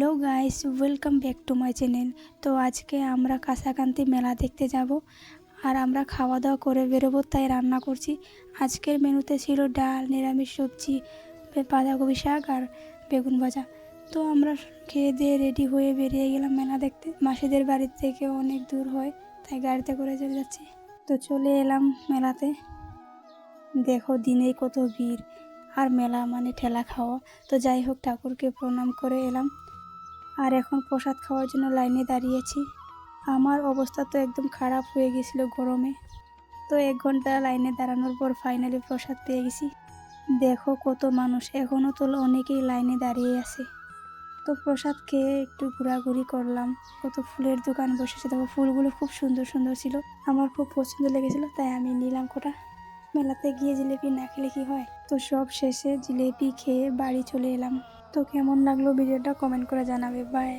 Hello guys, welcome back to my channel. তো আজকে আমরা কাঁসাকান্তি মেলা দেখতে যাব আর আমরা খাওয়া দাওয়া করে বেরোবো, তাই রান্না করছি। আজকের মেনুতে ছিল ডাল, নিরামিষ সবজি, বাঁধাকপি শাক আর বেগুন ভাজা। তো আমরা খেয়ে দিয়ে রেডি হয়ে বেরিয়ে গেলাম মেলা দেখতে। মাসিদের বাড়ির থেকে অনেক দূর হয়, তাই গাড়িতে করে চলে যাচ্ছি। তো চলে এলাম মেলাতে। দেখো দিনেই কত ভিড়, আর মেলা মানে ঠেলা খাওয়া। তো যাই হোক, ঠাকুরকে প্রণাম করে এলাম আর এখন প্রসাদ খাওয়ার জন্য লাইনে দাঁড়িয়েছি। আমার অবস্থা তো একদম খারাপ হয়ে গেছিল গরমে। তো 1 ঘন্টা লাইনে দাঁড়ানোর পর ফাইনালি প্রসাদ পেয়ে গেছি। দেখো কত মানুষ, এখনও তো অনেকেই লাইনে দাঁড়িয়ে আছে। তো প্রসাদ খেয়ে একটু ঘোরাঘুরি করলাম। কত ফুলের দোকান বসেছে, দেখো ফুলগুলো খুব সুন্দর সুন্দর ছিল। আমার খুব পছন্দ লেগেছিল, তাই আমি নিলাম কটা। মেলাতে গিয়ে জিলিপি না খেলে কি হয়। তো সব শেষে জিলিপি খেয়ে বাড়ি চলে এলাম। তো কেমন লাগলো ভিডিওটা কমেন্ট করে জানাবে। বাই।